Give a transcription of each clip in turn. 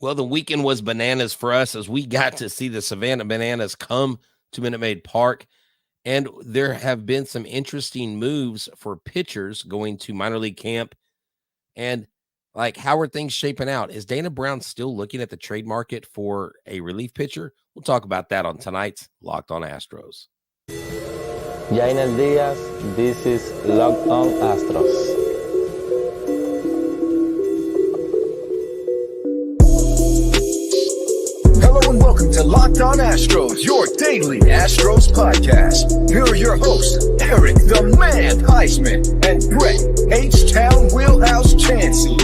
Well, the weekend was bananas for us as we got to see the Savannah Bananas come to Minute Maid Park. And there have been some interesting moves for pitchers going to minor league camp. And how are things shaping out? Is Dana Brown still looking at the trade market for a relief pitcher? We'll talk about that on tonight's Locked On Astros. Buenos días, this is Locked On Astros. Hello and welcome to Locked On Astros, your daily Astros podcast. Here are your hosts, Eric the Man Huysman and Brett H-Town Wheelhouse Chancey.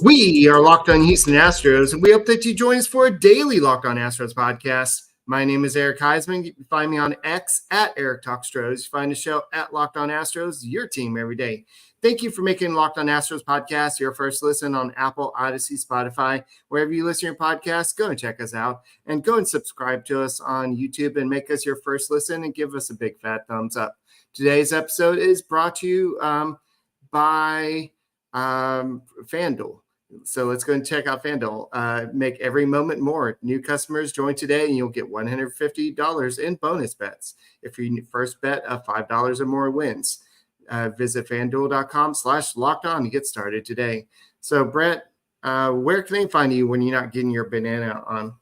We are Locked On Houston Astros, and we hope that you join us for a daily Locked On Astros podcast. My name is Eric Huysman. You can find me on X at Eric Talkstros. You find the show at Locked On Astros, your team every day. Thank you for making Locked On Astros podcast your first listen on Apple, Odyssey, Spotify. Wherever you listen to your podcast, go and check us out. And go and subscribe to us on YouTube and make us your first listen and give us a big fat thumbs up. Today's episode is brought to you by FanDuel. So let's go and check out FanDuel. Make every moment more. New customers join today and you'll get $150 in bonus bets if your first bet of $5 or more wins. Visit FanDuel.com/lockedon to get started today. So Brett, where can they find you when you're not getting your banana on?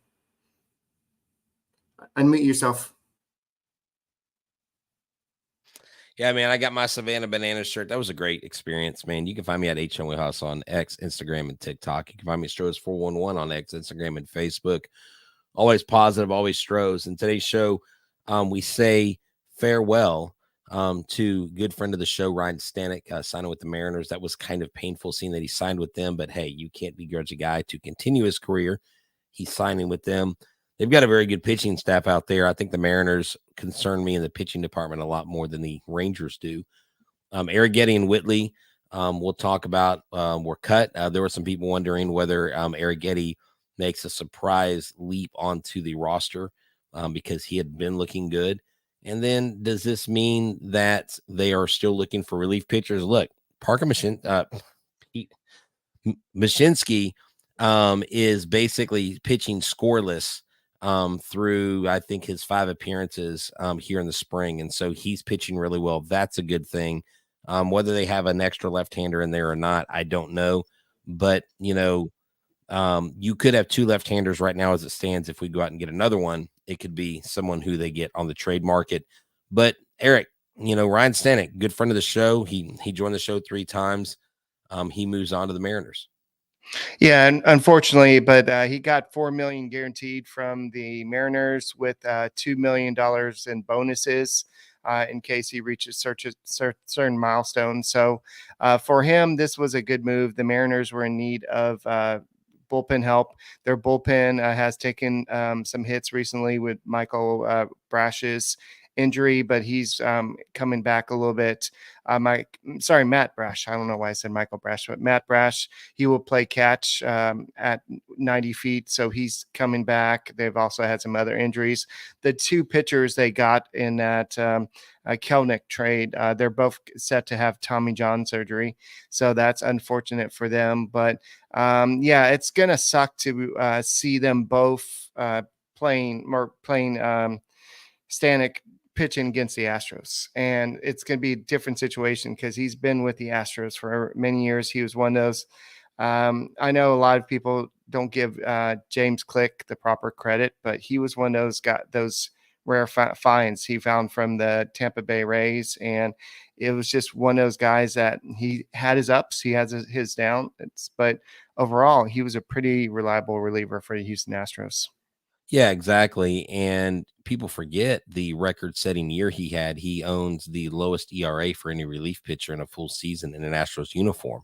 Unmute yourself. Yeah, man, I got my Savannah Bananas shirt. That was a great experience, man. You can find me at H. House on X, Instagram, and TikTok. You can find me at Stros411 on X, Instagram, and Facebook. Always positive, always Stros. In today's show, we say farewell to good friend of the show, Ryan Stanek, signing with the Mariners. That was kind of painful seeing that he signed with them, but hey, you can't begrudge a guy to continue his career. He's signing with them. They've got a very good pitching staff out there. I think the Mariners concern me in the pitching department a lot more than the Rangers do. Arrighetti and Whitley, we'll talk about, were cut. There were some people wondering whether Arrighetti makes a surprise leap onto the roster because he had been looking good. And then does this mean that they are still looking for relief pitchers? Look, Parker Mashinsky is basically pitching scoreless through, I think, his 5 appearances here in the spring. And so he's pitching really well. That's a good thing. Whether they have an extra left-hander in there or not, I don't know. But, you could have 2 left-handers right now as it stands. If we go out and get another one, it could be someone who they get on the trade market. But Eric, Ryan Stanek, good friend of the show. He joined the show 3 times. He moves on to the Mariners. Yeah, and unfortunately, but he got $4 million guaranteed from the Mariners with $2 million in bonuses in case he reaches certain milestones. So for him, this was a good move. The Mariners were in need of bullpen help. Their bullpen has taken some hits recently with Michael Brash's injury, but he's coming back a little bit. Matt Brash. I don't know why I said Michael Brash, but Matt Brash, he will play catch at 90 feet. So he's coming back. They've also had some other injuries. The 2 pitchers they got in that Kelnick trade, they're both set to have Tommy John surgery. So that's unfortunate for them. But it's going to suck to see them both playing Stanek pitching against the Astros, and it's going to be a different situation because he's been with the Astros for many years. He was one of those. I know a lot of people don't give James Click the proper credit, but he was one of those rare finds he found from the Tampa Bay Rays, and it was just one of those guys that he had his ups, he has his downs, but overall he was a pretty reliable reliever for the Houston Astros. Yeah, exactly. And people forget the record-setting year he had. He owns the lowest ERA for any relief pitcher in a full season in an Astros uniform.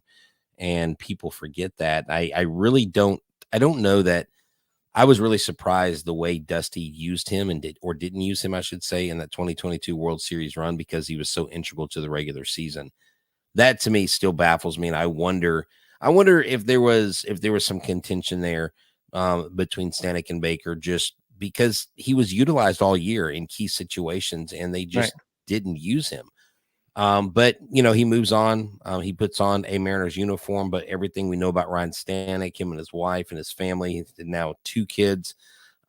And people forget that. I really don't know that. I was really surprised the way Dusty used him and didn't use him, I should say, in that 2022 World Series run because he was so integral to the regular season. That to me still baffles me. And I wonder if there was some contention there between Stanek and Baker, just because he was utilized all year in key situations and they just didn't use him. But he moves on. He puts on a Mariners uniform, but everything we know about Ryan Stanek, him and his wife and his family, now 2 kids,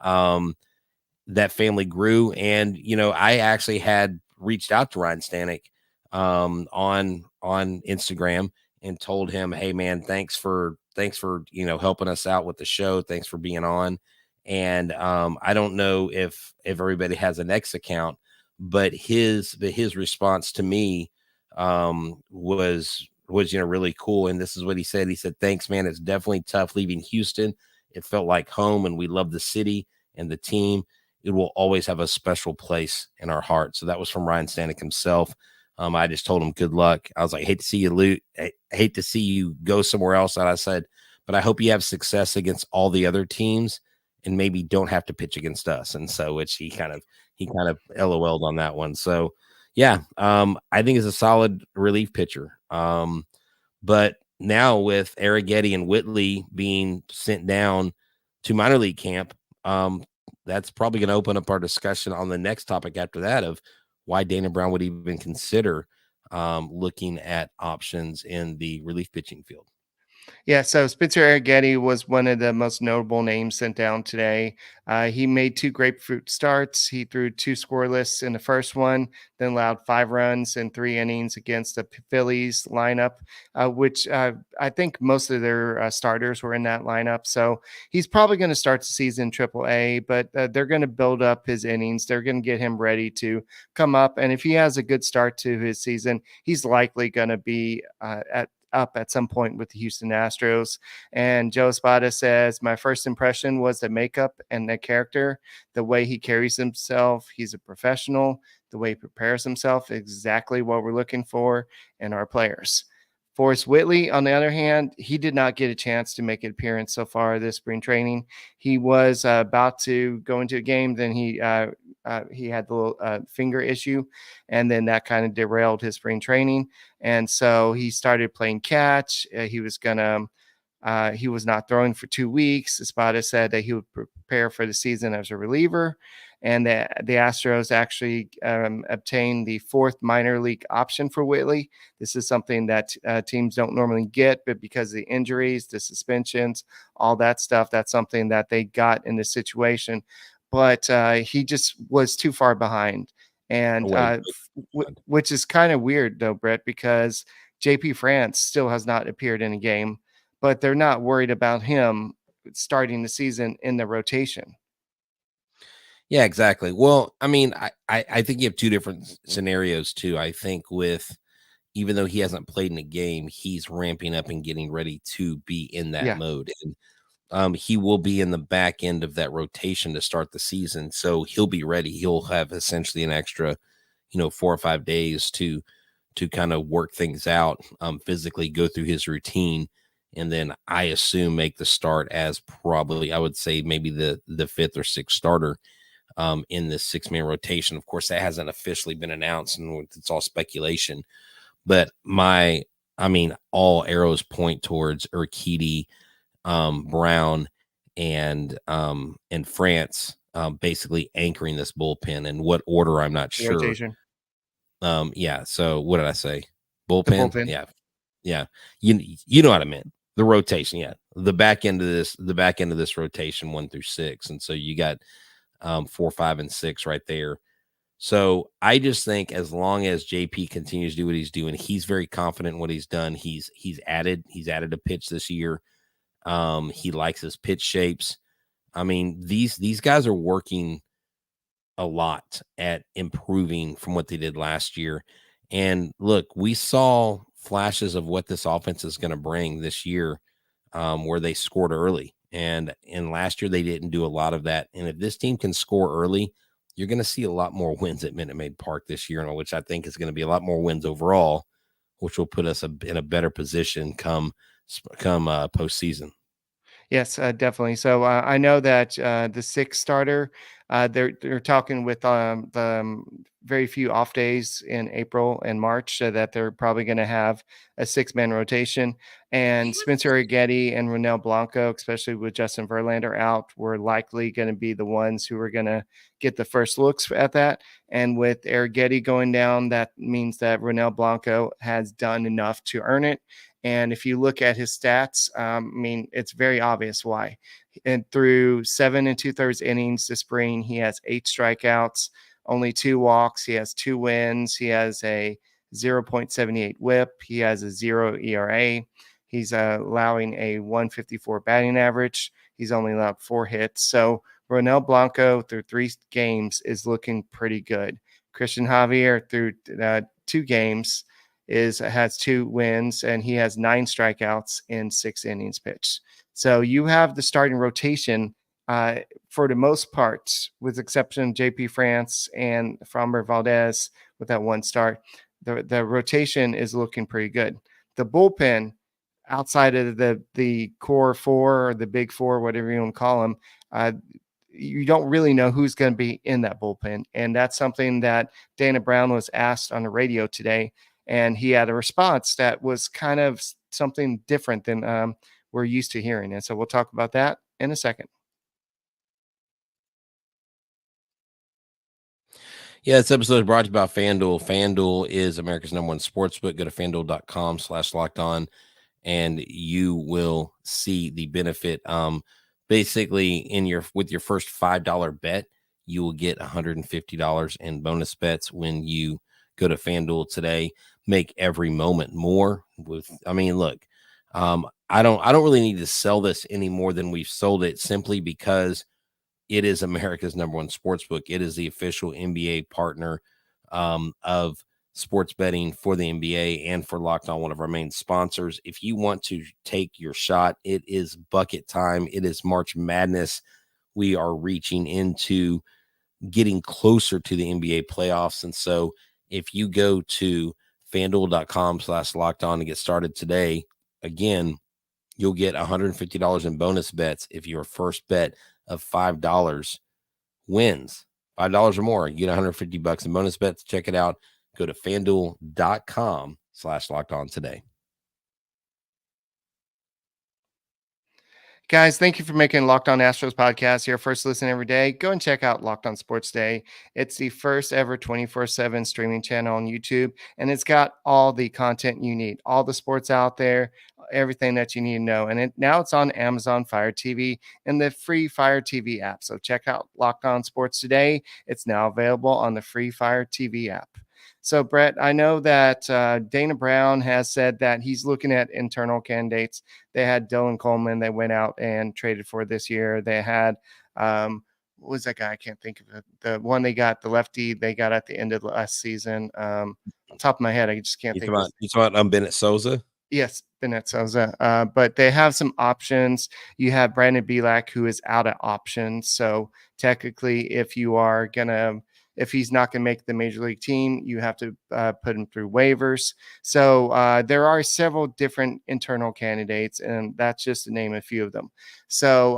that family grew. And, I actually had reached out to Ryan Stanek on Instagram and told him, hey man, thanks for helping us out with the show. Thanks for being on. And I don't know if everybody has an X account, but his response to me was really cool. And this is what he said. He said, thanks, man. It's definitely tough leaving Houston. It felt like home, and we love the city and the team. It will always have a special place in our heart. So that was from Ryan Stanek himself. I just told him good luck. I was like, hate to see you hate to see you go somewhere else. And I said, but I hope you have success against all the other teams and maybe don't have to pitch against us. And so, which he kind of LOL'd on that one. So yeah, I think it's a solid relief pitcher. But now with Arrighetti and Whitley being sent down to minor league camp, that's probably going to open up our discussion on the next topic after that of why Dana Brown would even consider looking at options in the relief pitching field. Yeah, so Spencer Arrighetti was one of the most notable names sent down today. He made 2 grapefruit starts. He threw 2 scoreless in the first one, then allowed 5 runs in 3 innings against the Phillies lineup, which I think most of their starters were in that lineup. So he's probably going to start the season AAA, but they're going to build up his innings. They're going to get him ready to come up. And if he has a good start to his season, he's likely going to be up at some point with the Houston Astros. And Joe Espada says, my first impression was the makeup and the character, the way he carries himself. He's a professional. The way he prepares himself, exactly what we're looking for in our players. Forrest Whitley, on the other hand, he did not get a chance to make an appearance so far this spring training. He was about to go into a game, then he had the little finger issue, and then that kind of derailed his spring training. And so he started playing catch. He was not throwing for 2 weeks. Espada said that he would prepare for the season as a reliever. And the Astros actually obtained the 4th minor league option for Whitley. This is something that teams don't normally get, but because of the injuries, the suspensions, all that stuff, that's something that they got in this situation. But he just was too far behind. And which is kind of weird, though, Brett, because JP France still has not appeared in a game, but they're not worried about him starting the season in the rotation. Yeah, exactly. Well, I mean, I think you have 2 different scenarios too. I think with, even though he hasn't played in a game, he's ramping up and getting ready to be in that mode. And he will be in the back end of that rotation to start the season. So he'll be ready. He'll have essentially an extra, 4 or 5 days to kind of work things out, physically go through his routine. And then I assume make the start as probably, I would say maybe the 5th or 6th starter in this 6-man rotation. Of course, that hasn't officially been announced, and it's all speculation. But all arrows point towards Urquidy, Brown, and France basically anchoring this bullpen. In what order, I'm not sure. Rotation. Yeah. So what did I say? Bullpen? Bullpen. Yeah. Yeah. You know what I meant. The rotation. Yeah. The back end of this rotation, 1 through 6. And so you got 4, 5, and 6 right there. So I just think as long as JP continues to do what he's doing, he's very confident in what he's done. He's added a pitch this year. He likes his pitch shapes. I mean, these guys are working a lot at improving from what they did last year. And look, we saw flashes of what this offense is going to bring this year, where they scored early. And last year they didn't do a lot of that. And if this team can score early, you're going to see a lot more wins at Minute Maid Park this year, which I think is going to be a lot more wins overall, which will put us in a better position come postseason. Yes, definitely. So I know that the sixth starter, they're talking with the very few off days in April and March, so that they're probably going to have a 6-man rotation. And Spencer Arrighetti and Ronel Blanco, especially with Justin Verlander out, were likely going to be the ones who are going to get the first looks at that. And with Arrighetti going down, that means that Ronel Blanco has done enough to earn it. And if you look at his stats, I mean, it's very obvious why. And through 7 2/3 innings this spring, he has 8 strikeouts, only 2 walks. He has 2 wins. He has a 0.78 whip. He has a 0 ERA. He's allowing a 154 batting average. He's only allowed 4 hits. So Ronel Blanco through 3 games is looking pretty good. Christian Javier through 2 games has 2 wins, and he has 9 strikeouts in 6 innings pitched. So you have the starting rotation for the most part, with exception of JP France and Framber Valdez with that 1 start. The rotation is looking pretty good. The bullpen, outside of the core 4 or the big 4, whatever you want to call them, you don't really know who's going to be in that bullpen. And that's something that Dana Brown was asked on the radio today. And he had a response that was kind of something different than we're used to hearing. And so we'll talk about that in a second. Yeah, this episode is brought to you by FanDuel. FanDuel is America's #1 sportsbook. Go to FanDuel.com/lockedon, and you will see the benefit. Basically, with your first $5 bet, you will get $150 in bonus bets when you go to FanDuel today. Make every moment more. Look, I don't really need to sell this any more than we've sold it, simply because it is America's #1 sportsbook. It is the official NBA partner of sports betting for the NBA and for Locked On, one of our main sponsors. If you want to take your shot, it is bucket time. It is March Madness. We are reaching into getting closer to the NBA playoffs. And so if you go to FanDuel.com/lockedon to get started today, again, you'll get $150 in bonus bets if your first bet of $5 wins. $5 or more, you get $150 in bonus bets. Check it out. Go to FanDuel.com/lockedon today. Guys, thank you for making Locked On Astros podcast your first listen every day. Go and check out Locked On Sports Day. It's the first ever 24/7 streaming channel on YouTube, and it's got all the content you need, all the sports out there, everything that you need to know. And now it's on Amazon Fire TV and the free Fire TV app. So check out Locked On Sports today. It's now available on the free Fire TV app. So, Brett, I know that Dana Brown has said that he's looking at internal candidates. They had Dylan Coleman they went out and traded for this year. They had, what was that guy? I can't think of it. The one they got, the lefty they got at the end of last season. On top of my head, I just can't think of it. You talking about Bennett Souza? Yes, Bennett Souza. But they have some options. You have Brandon Belak, who is out of options. So technically, if he's not going to make the major league team, you have to put him through waivers. So there are several different internal candidates, and that's just to name a few of them. So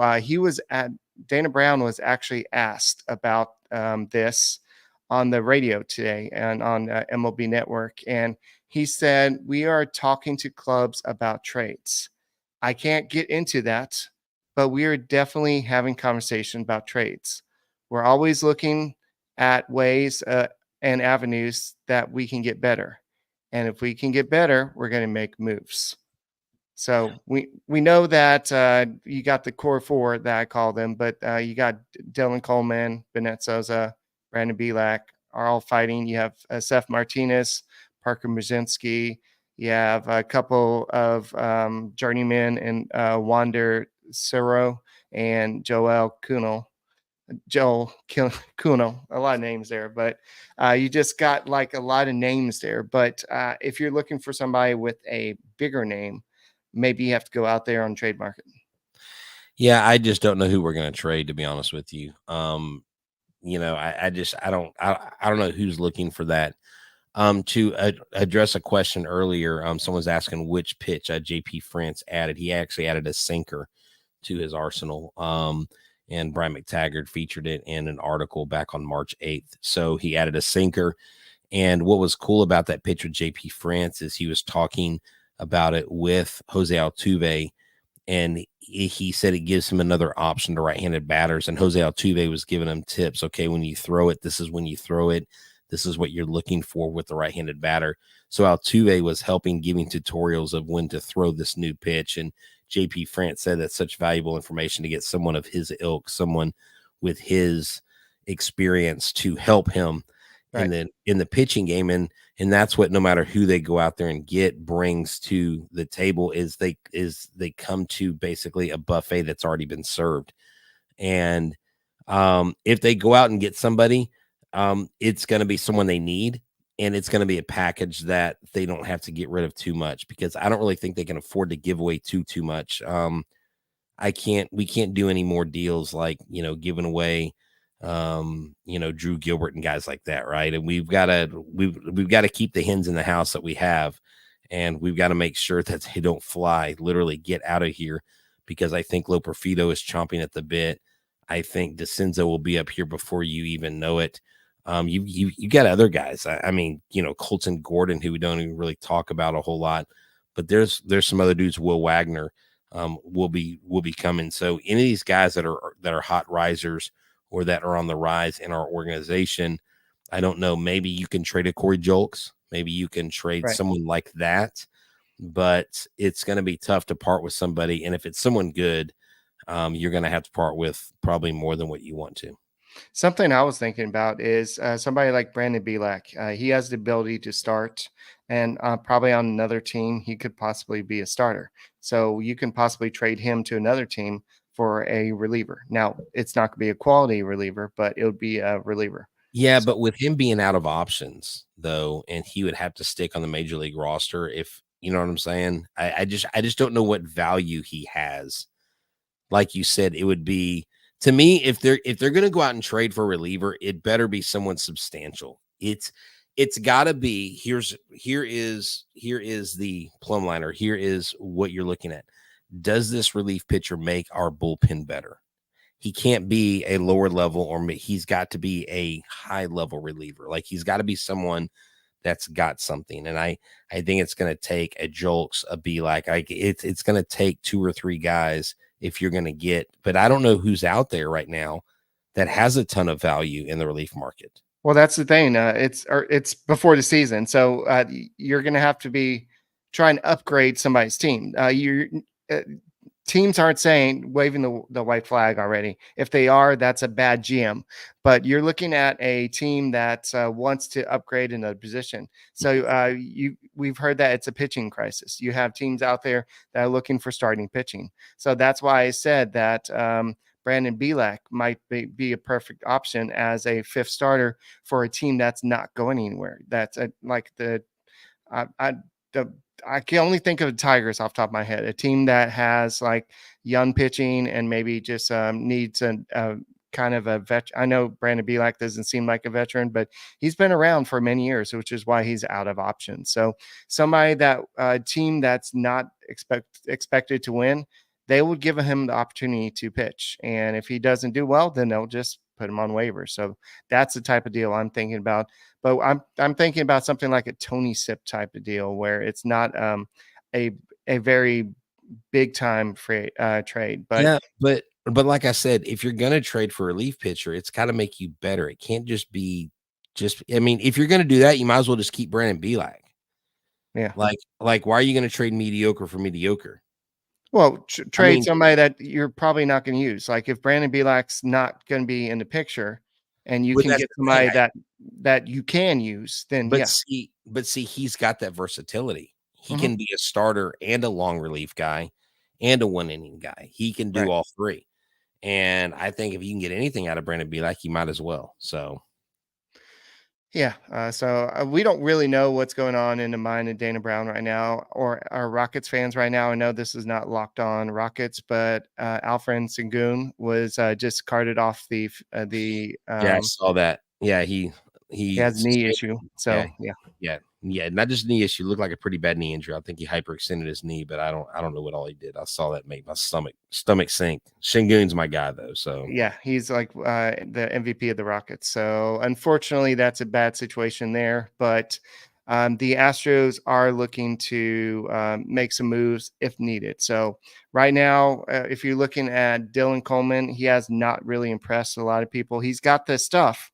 Dana Brown was actually asked about this on the radio today and on MLB Network. And he said, "We are talking to clubs about trades. I can't get into that, but we are definitely having conversation about trades. We're always looking at ways and avenues that we can get better. And if we can get better, we're going to make moves." So we know that you got the core 4 that I call them, but you got Dylan Coleman, Bennett Souza, Brandon Belak are all fighting. You have Seth Martinez, Parker Muzinski. You have a couple of journeymen in Wander Suro and Joel Kuno, a lot of names there, but you just got like a lot of names there. But if you're looking for somebody with a bigger name, maybe you have to go out there on trade market. Yeah, I just don't know who we're going to trade, to be honest with you. I don't know who's looking for that. To address a question earlier, someone's asking which pitch JP France added. He actually added a sinker to his arsenal. And Brian McTaggart featured it in an article back on March 8th. So he added a sinker. And what was cool about that pitch with JP France is he was talking about it with Jose Altuve, and he said it gives him another option to right-handed batters. And Jose Altuve was giving him tips. Okay, when you throw it, this is when you throw it. This is what you're looking for with the right-handed batter. So Altuve was helping, giving tutorials of when to throw this new pitch. And JP France said that's such valuable information to get someone of his ilk, someone with his experience to help him in the pitching game. And that's what, no matter who they go out there and get, brings to the table is they come to basically a buffet that's already been served. And if they go out and get somebody, it's going to be someone they need, and it's going to be a package that they don't have to get rid of too much, because I don't really think they can afford to give away too much. We can't do any more deals like, giving away, Drew Gilbert and guys like that. Right. And we've got to keep the hens in the house that we have, and we've got to make sure that they don't fly, literally get out of here, because I think Loperfido is chomping at the bit. I think DeCenzo will be up here before you even know it. You got other guys. I mean, Colton Gordon, who we don't even really talk about a whole lot, but there's some other dudes. Will Wagner will be coming. So any of these guys that are hot risers or that are on the rise in our organization, I don't know. Maybe you can trade a Corey Julks. Maybe you can trade someone like that, but it's going to be tough to part with somebody. And if it's someone good, you're going to have to part with probably more than what you want to. Something I was thinking about is somebody like Brandon Bielak. He has the ability to start, and probably on another team, he could possibly be a starter. So you can possibly trade him to another team for a reliever. Now, it's not going to be a quality reliever, but it would be a reliever. Yeah, but with him being out of options, though, and he would have to stick on the major league roster, if you know what I'm saying. I just don't know what value he has. Like you said, it would be, to me, if they're going to go out and trade for a reliever, it better be someone substantial. It's got to be, here is the plumb line, or here is what you're looking at. Does this relief pitcher make our bullpen better? He can't be a lower level, or he's got to be a high level reliever. Like, he's got to be someone that's got something. And I think it's going to take a Julks, a Bielak. It's going to take 2 or 3 guys if you're going to get, but I don't know who's out there right now that has a ton of value in the relief market. Well, that's the thing. It's before the season, so you're going to have to be trying to upgrade somebody's team. Teams aren't waving the white flag already. If they are, that's a bad GM. But you're looking at a team that wants to upgrade in a position. So we've heard that it's a pitching crisis. You have teams out there that are looking for starting pitching. So that's why I said that Brandon Bielak might be a perfect option as a 5th starter for a team that's not going anywhere. That's I can only think of the Tigers off the top of my head, a team that has like young pitching and maybe just needs a kind of a vet. I know Brandon Bielak doesn't seem like a veteran, but he's been around for many years, which is why he's out of options. So somebody that team that's not expected to win, they would give him the opportunity to pitch. And if he doesn't do well, then they'll just put him on waivers. So that's the type of deal I'm thinking about. But I'm thinking about something like a Tony Sip type of deal, where it's not a very big time trade. But yeah, but like I said, if you're gonna trade for a relief pitcher, it's got to make you better. It can't just be I mean, if you're gonna do that, you might as well just keep Brandon Bielak. Yeah, like why are you gonna trade mediocre for mediocre? Well, trade somebody that you're probably not going to use. Like, if Brandon Bielak's not going to be in the picture, and you can get somebody that you can use, then see, he's got that versatility. He can be a starter and a long relief guy and a 1-inning guy. He can do all 3. And I think if you can get anything out of Brandon Bielak, you might as well. So. Yeah. So we don't really know what's going on in the mind of Dana Brown right now, or our Rockets fans right now. I know this is not Locked On Rockets, but Alfred Sengun was just carted off the. Yeah, I saw that. Yeah, he has a knee issue. So yeah, Yeah, not just knee issue. Looked like a pretty bad knee injury. I think he hyperextended his knee, but I don't know what all he did. I saw that make my stomach sink. Şengün's my guy though, so Yeah, he's like the MVP of the Rockets. So unfortunately, that's a bad situation there. But the Astros are looking to make some moves if needed. So right now, if you're looking at Dylan Coleman, he has not really impressed a lot of people. He's got the stuff,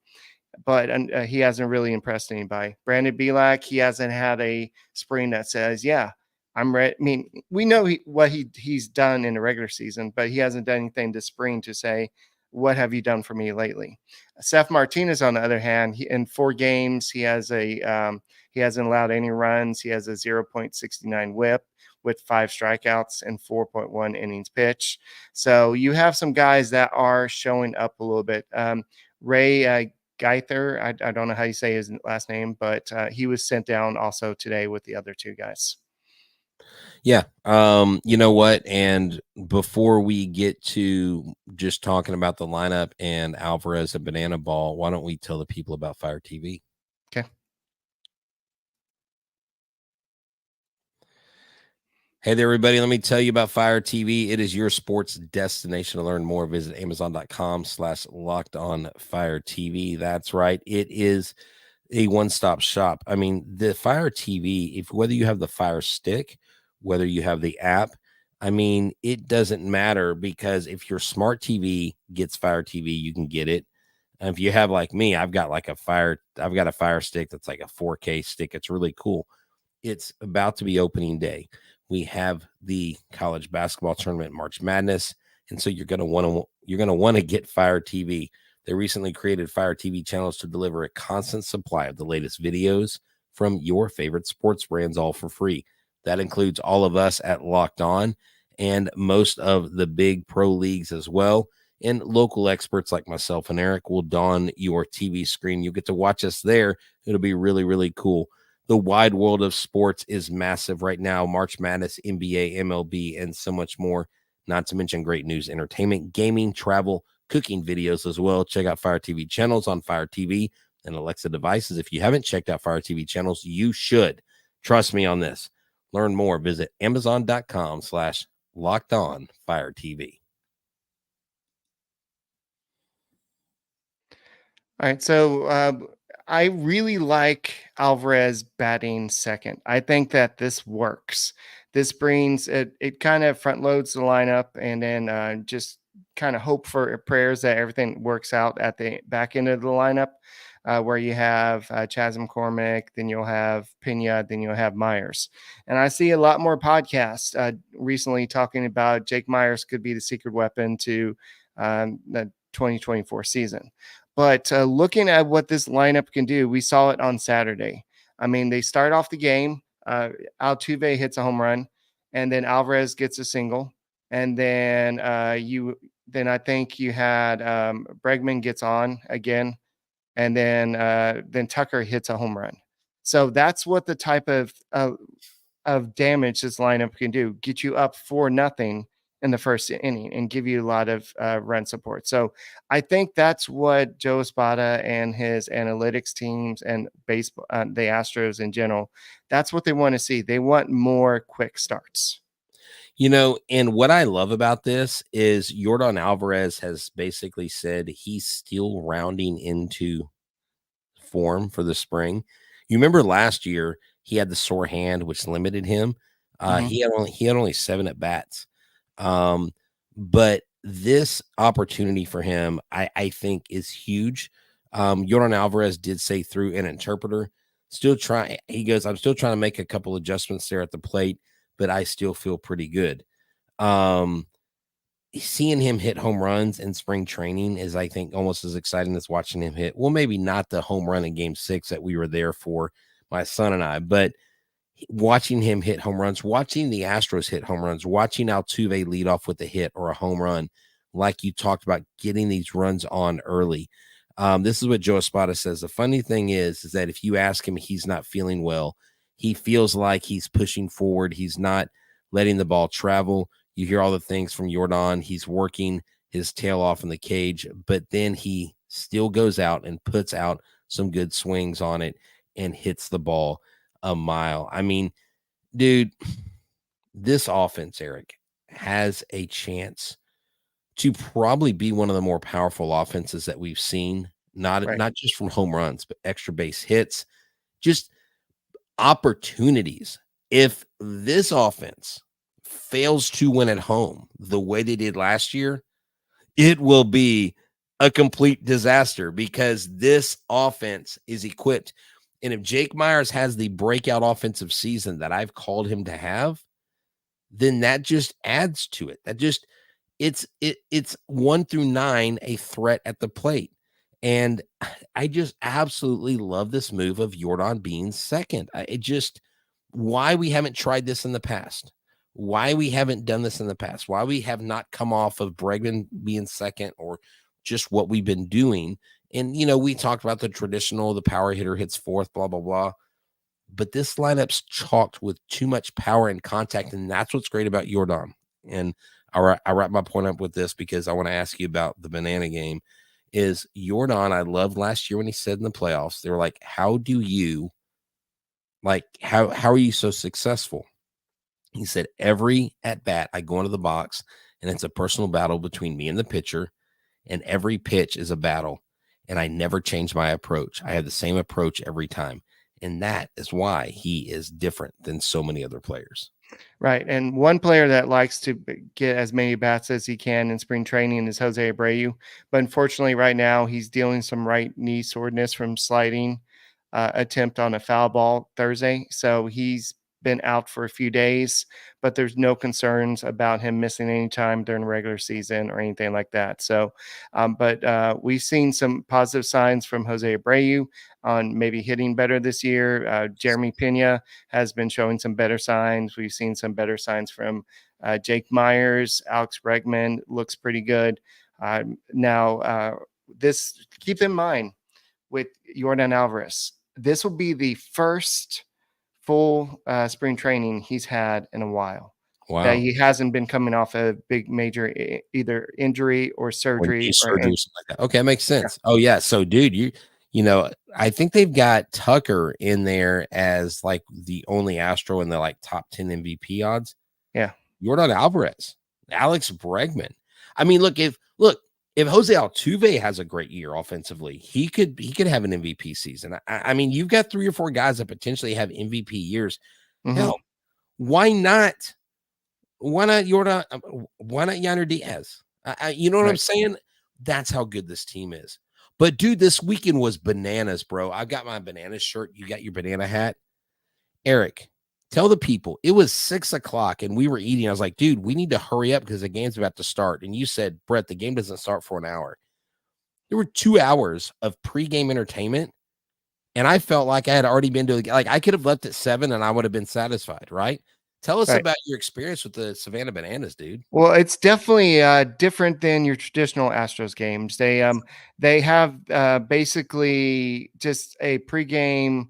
but he hasn't really impressed anybody. Brandon Belak, he hasn't had a spring that says, yeah, I'm ready. I mean, we know he's done in the regular season, but he hasn't done anything this spring to say, what have you done for me lately? Seth Martinez, on the other hand, in 4 games, he hasn't allowed any runs. He has a 0.69 whip with 5 strikeouts and 4.1 innings pitched. So you have some guys that are showing up a little bit. Ray Geither, I don't know how you say his last name, but he was sent down also today with the other 2 guys. yeah. You know what? And before we get to just talking about the lineup and Alvarez and Banana Ball, why don't we tell the people about Fire TV? Okay. Hey there, everybody. Let me tell you about Fire TV. It is your sports destination. To learn more, visit amazon.com/lockedonfiretv. That's right. It is a one-stop shop. I mean, the Fire TV, whether you have the Fire Stick, whether you have the app, I mean, it doesn't matter, because if your smart TV gets Fire TV, you can get it. And if you have, like me, I've got a Fire Stick that's like a 4K stick. It's really cool. It's about to be opening day. We have the college basketball tournament, March Madness, and so you're going to want to get Fire TV. They recently created Fire TV channels to deliver a constant supply of the latest videos from your favorite sports brands, all for free. That includes all of us at Locked On and most of the big pro leagues as well. And local experts like myself and Eric will don your TV screen. You'll get to watch us there. It'll be really, really cool. The wide world of sports is massive right now. March Madness, NBA, MLB, and so much more. Not to mention great news, entertainment, gaming, travel, cooking videos as well. Check out Fire TV channels on Fire TV and Alexa devices. If you haven't checked out Fire TV channels, you should. Trust me on this. Learn more. Visit amazon.com/lockedonfiretv. All right. So I really like Alvarez batting second. I think that this works. This brings it kind of front loads the lineup, and then just kind of hope for prayers that everything works out at the back end of the lineup, where you have Chas McCormick, then you'll have Pena, then you'll have Myers. And I see a lot more podcasts recently talking about Jake Myers could be the secret weapon to the 2024 season. But looking at what this lineup can do, we saw it on Saturday. I mean, they start off the game. Altuve hits a home run, and then Alvarez gets a single, and then I think you had Bregman gets on again, and then Tucker hits a home run. So that's what the type of damage this lineup can do: get you up 4-0 in the first inning and give you a lot of run support. So I think that's what Joe Espada and his analytics teams and baseball, the Astros in general, that's what they want to see. They want more quick starts. You know, and what I love about this is Yordan Alvarez has basically said he's still rounding into form for the spring. You remember last year he had the sore hand, which limited him. He had only 7 at bats. But this opportunity for him, I think, is huge. Yordan Alvarez did say through an interpreter, he goes, I'm still trying to make a couple adjustments there at the plate, but I still feel pretty good. Seeing him hit home runs in spring training is, I think, almost as exciting as watching him hit. Well, maybe not the home run in Game 6 that we were there for, my son and I, but watching him hit home runs, watching the Astros hit home runs, watching Altuve lead off with a hit or a home run, like you talked about, getting these runs on early. This is what Joe Espada says. The funny thing is that if you ask him, he's not feeling well. He feels like he's pushing forward. He's not letting the ball travel. You hear all the things from Yordan. He's working his tail off in the cage, but then he still goes out and puts out some good swings on it and hits the ball. a mile. I mean, dude, this offense, Eric, has a chance to probably be one of the more powerful offenses that we've seen, not just from home runs, but extra base hits, just opportunities. If this offense fails to win at home the way they did last year, it will be a complete disaster because this offense is equipped. And if Jake Myers has the breakout offensive season that I've called him to have, then that just adds to it. That just it's 1 through 9 a threat at the plate. And I just absolutely love this move of Yordan being second. Why we haven't tried this in the past, why we haven't done this in the past, why we have not come off of Bregman being second or just what we've been doing. And, we talked about the power hitter hits fourth, blah, blah, blah. But this lineup's chalked with too much power and contact, and that's what's great about Yordan. And I wrap my point up with this because I want to ask you about the banana game. Is Yordan, I loved last year when he said in the playoffs, they were like, how are you so successful? He said, every at bat, I go into the box and it's a personal battle between me and the pitcher, and every pitch is a battle, and I never change my approach. I have the same approach every time. And that is why he is different than so many other players. Right. And one player that likes to get as many bats as he can in spring training is Jose Abreu. But unfortunately, right now, he's dealing some right knee soreness from sliding attempt on a foul ball Thursday. So he's been out for a few days, but there's no concerns about him missing any time during the regular season or anything like that. So, but we've seen some positive signs from Jose Abreu on maybe hitting better this year. Jeremy Pena has been showing some better signs. We've seen some better signs from Jake Myers. Alex Bregman looks pretty good. This, keep in mind with Yordan Alvarez, this will be the first full spring training he's had in a while. Wow. That he hasn't been coming off a big major either injury or surgery. Or something like that. Okay, makes sense. Yeah. Oh yeah. So dude, I think they've got Tucker in there as like the only Astro in the like top 10 MVP odds. Yeah. Yordan Alvarez, Alex Bregman. I mean, if Jose Altuve has a great year offensively, he could have an MVP season. I mean, you've got 3 or 4 guys that potentially have MVP years. Mm-hmm. Hell, why not Yordan? Why not Yainer Diaz? You know what I'm saying? That's how good this team is. But dude, this weekend was bananas, bro. I got my banana shirt. You got your banana hat. Eric, tell the people it was 6:00 and we were eating. I was like, dude, we need to hurry up because the game's about to start. And you said, Brett, the game doesn't start for an hour. There were 2 hours of pregame entertainment. And I felt like I had already been to I could have left at 7 and I would have been satisfied. Right. Tell us about your experience with the Savannah Bananas, dude. Well, it's definitely different than your traditional Astros games. They have basically just a pregame.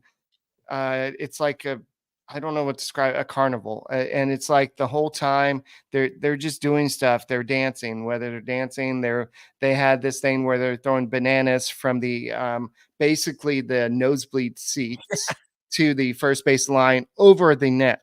It's like I don't know what to describe, a carnival. And it's like the whole time they're just doing stuff. They're dancing, whether they're dancing, they had this thing where they're throwing bananas from the basically the nosebleed seats to the first base line over the net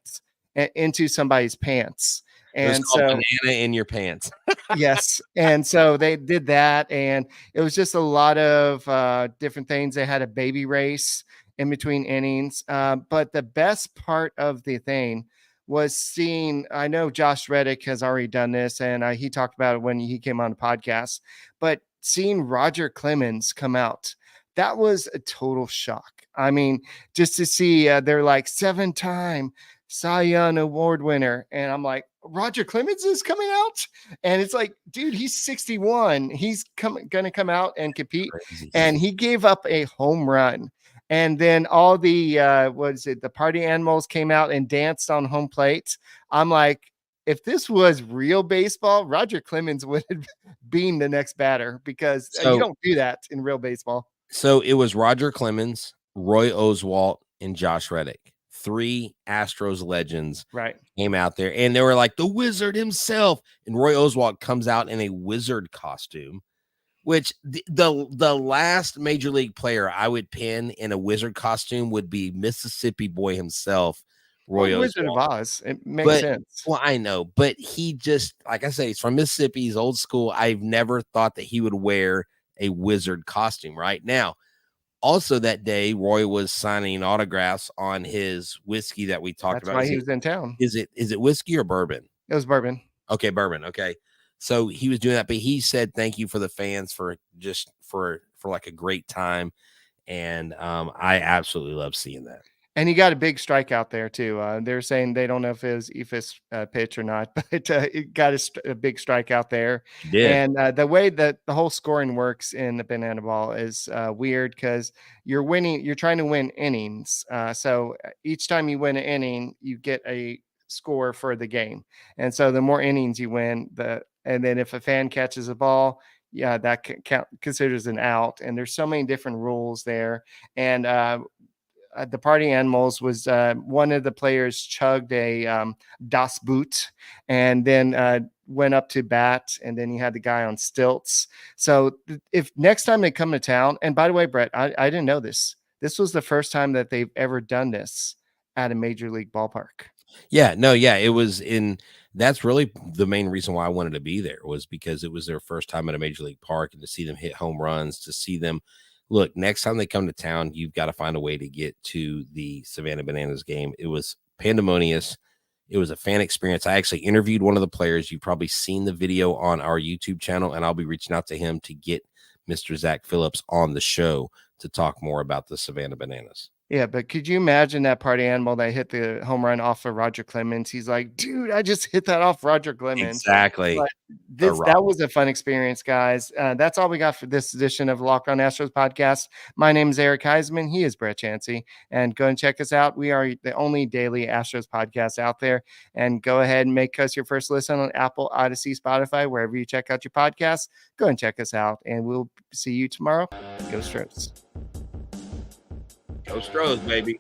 into somebody's pants. And so banana in your pants. Yes. And so they did that. And it was just a lot of different things. They had a baby race in between innings. But the best part of the thing was seeing, I know Josh Reddick has already done this, and he talked about it when he came on the podcast, but seeing Roger Clemens come out, that was a total shock. I mean, just to see, they're like 7-time Cy Young Award winner. And I'm like, Roger Clemens is coming out? And it's like, dude, he's 61. He's going to come out and compete. Crazy. And he gave up a home run. And then all the, the party animals came out and danced on home plate. I'm like, if this was real baseball, Roger Clemens would have been the next batter because you don't do that in real baseball. So it was Roger Clemens, Roy Oswalt, and Josh Reddick. 3 Astros legends came out there, and they were like the Wizard himself. And Roy Oswalt comes out in a wizard costume, Which the last major league player I would pin in a wizard costume would be Mississippi boy himself, Roy Well, Wizard of Oswald. Oz. It makes But sense. well, I know, but he just, like I say, he's from Mississippi. He's old school. I've never thought that he would wear a wizard costume. Right now, also that day, Roy was signing autographs on his whiskey that we talked That's about. why he was in town. Is it whiskey or bourbon? It was bourbon. Okay, bourbon. Okay. So he was doing that, but he said thank you for the fans for just for like a great time. And I absolutely love seeing that. And he got a big strikeout there too. They're saying they don't know if it was Ephus pitch or not, but it got a big strikeout there. He did. And the way that the whole scoring works in the banana ball is weird because you're trying to win innings. So each time you win an inning, you get a score for the game. And so the more innings you win, and then if a fan catches a ball, yeah, that considers an out. And there's so many different rules there. And the party animals was one of the players chugged a Das Boot and then went up to bat, and then you had the guy on stilts. So if next time they come to town, and by the way, Brett, I didn't know this. This was the first time that they've ever done this at a major league ballpark. Yeah, no, yeah, it was that's really the main reason why I wanted to be there, was because it was their first time at a major league park, and to see them hit home runs, to see them look, next time they come to town, you've got to find a way to get to the Savannah Bananas game. It was pandemonious. It was a fan experience. I actually interviewed one of the players. You've probably seen the video on our YouTube channel, and I'll be reaching out to him to get Mr. Zach Phillips on the show to talk more about the Savannah Bananas. Yeah, but could you imagine that party animal that hit the home run off of Roger Clemens? He's like, dude, I just hit that off Roger Clemens. Exactly. That was a fun experience, guys. That's all we got for this edition of Locked On Astros podcast. My name is Eric Huysman. He is Brett Chancey. And go and check us out. We are the only daily Astros podcast out there. And go ahead and make us your first listen on Apple, Odyssey, Spotify, wherever you check out your podcasts. Go and check us out. And we'll see you tomorrow. Go Astros. Go Astros, baby.